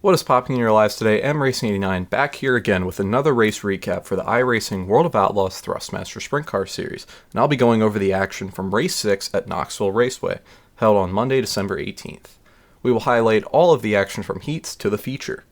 What is popping in your lives today? iRacing89 back here again with another race recap for the iRacing World of Outlaws Thrustmaster Sprint Car Series, and I'll be going over the action from Race 6 at Knoxville Raceway, held on Monday, December 18th. We will highlight all of the action from heats to the feature.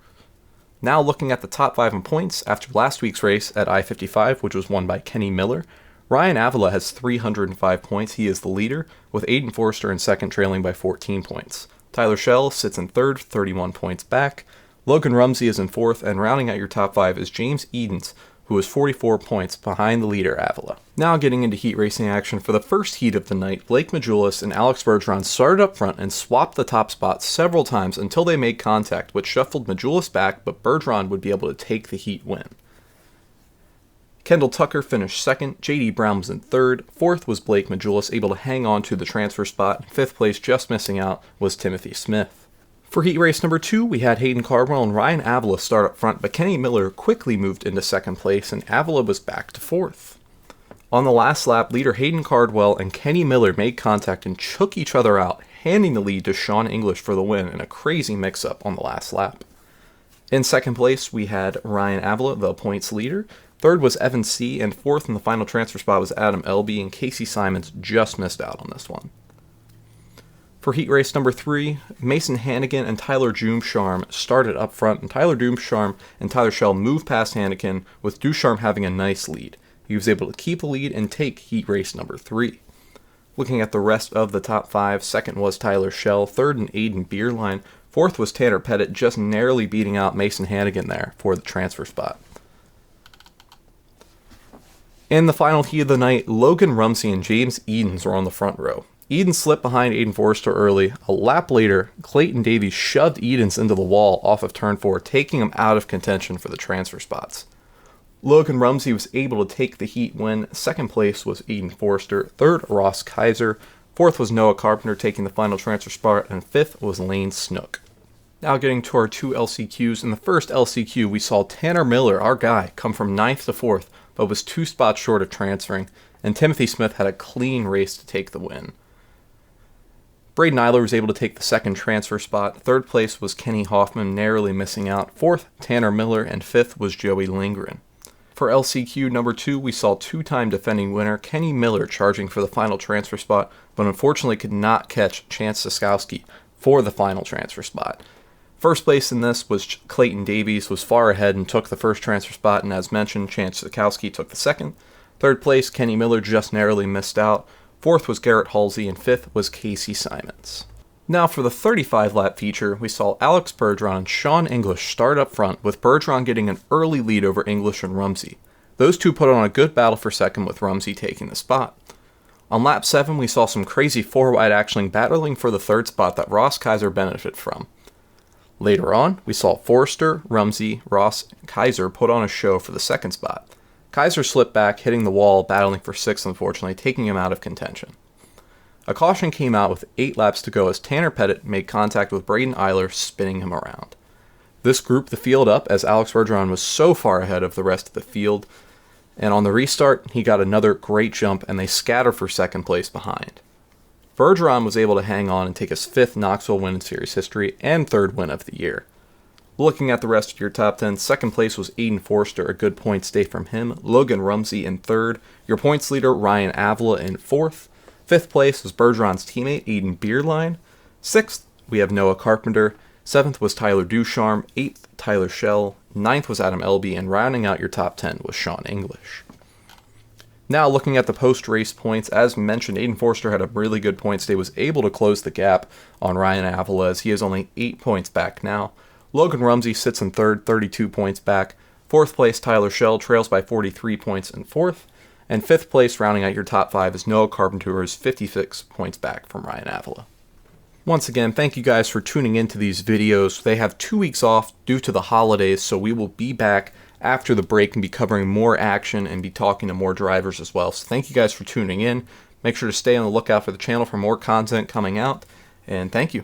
Now looking at the top 5 in points, after last week's race at I-55, which was won by Kenny Miller, Ryan Avila has 305 points. He is the leader, with Aiden Forster in second, trailing by 14 points. Tyler Schell sits in third, 31 points back. Logan Rumsey is in fourth, and rounding out your top 5 is James Edens, who is 44 points behind the leader Avila. Now getting into heat racing action for the first heat of the night, Blake Majulis and Alex Bergeron started up front and swapped the top spot several times until they made contact, which shuffled Majulis back, but Bergeron would be able to take the heat win. Kendall Tucker finished second, J.D. Brown was in third, fourth was Blake Majulis, able to hang on to the transfer spot, and fifth place, just missing out, was Timothy Smith. For heat race number 2, we had Hayden Cardwell and Ryan Avila start up front, but Kenny Miller quickly moved into second place, and Avila was back to fourth. On the last lap, leader Hayden Cardwell and Kenny Miller made contact and chook each other out, handing the lead to Sean English for the win in a crazy mix-up on the last lap. In second place, we had Ryan Avila, the points leader. Third was Evan C., and fourth in the final transfer spot was Adam L.B., and Casey Simons just missed out on this one. For heat race number 3, Mason Hannigan and Tyler Ducharme started up front, and Tyler Ducharme and Tyler Schell moved past Hannigan, with Ducharme having a nice lead. He was able to keep the lead and take heat race number 3. Looking at the rest of the top 5, second was Tyler Schell, third and Aiden Bierlein, fourth was Tanner Pettit, just narrowly beating out Mason Hannigan there for the transfer spot. In the final heat of the night, Logan Rumsey and James Edens were on the front row. Edens slipped behind Aiden Forster early. A lap later, Clayton Davies shoved Edens into the wall off of turn 4, taking him out of contention for the transfer spots. Logan Rumsey was able to take the heat win. Second place was Aiden Forster, third Ross Kaiser, fourth was Noah Carpenter taking the final transfer spot, and fifth was Lane Snook. Now getting to our 2 LCQs. In the first LCQ, we saw Tanner Miller, our guy, come from 9th to 4th, but was 2 spots short of transferring, and Timothy Smith had a clean race to take the win. Braden Eiler was able to take the second transfer spot. Third place was Kenny Hoffman, narrowly missing out. Fourth, Tanner Miller, and fifth was Joey Lindgren. For LCQ number 2, we saw 2-time defending winner Kenny Miller charging for the final transfer spot, but unfortunately could not catch Chance Siskowski for the final transfer spot. First place in this was Clayton Davies, was far ahead and took the first transfer spot, and as mentioned, Chance Siskowski took the second. Third place, Kenny Miller just narrowly missed out. Fourth was Garrett Halsey, and fifth was Casey Simons. Now for the 35-lap feature, we saw Alex Bergeron and Sean English start up front, with Bergeron getting an early lead over English and Rumsey. Those two put on a good battle for second, with Rumsey taking the spot. On lap 7, we saw some crazy 4-wide action battling for the third spot that Ross Kaiser benefited from. Later on, we saw Forster, Rumsey, Ross, and Kaiser put on a show for the second spot. Kaiser slipped back, hitting the wall, battling for 6th, unfortunately, taking him out of contention. A caution came out with 8 laps to go as Tanner Pettit made contact with Braden Eiler, spinning him around. This grouped the field up as Alex Bergeron was so far ahead of the rest of the field, and on the restart, he got another great jump, and they scattered for second place behind. Bergeron was able to hang on and take his 5th Knoxville win in series history and 3rd win of the year. Looking at the rest of your top 10, second place was Aiden Forster, a good points day from him. Logan Rumsey in 3rd. Your points leader, Ryan Avila, in 4th. 5th place was Bergeron's teammate, Aiden Bierlein. 6th, we have Noah Carpenter. 7th was Tyler Ducharme. 8th, Tyler Schell. 9th was Adam Elby, and rounding out your top 10 was Sean English. Now looking at the post-race points, as mentioned, Aiden Forster had a really good points day, was able to close the gap on Ryan Avila as he is only 8 points back now. Logan Rumsey sits in 3rd, 32 points back. 4th place, Tyler Schell, trails by 43 points in 4th. And 5th place, rounding out your top 5, is Noah Carpenter, who is 56 points back from Ryan Avila. Once again, thank you guys for tuning into these videos. They have 2 weeks off due to the holidays, so we will be back after the break and be covering more action and be talking to more drivers as well. So thank you guys for tuning in. Make sure to stay on the lookout for the channel for more content coming out, and thank you.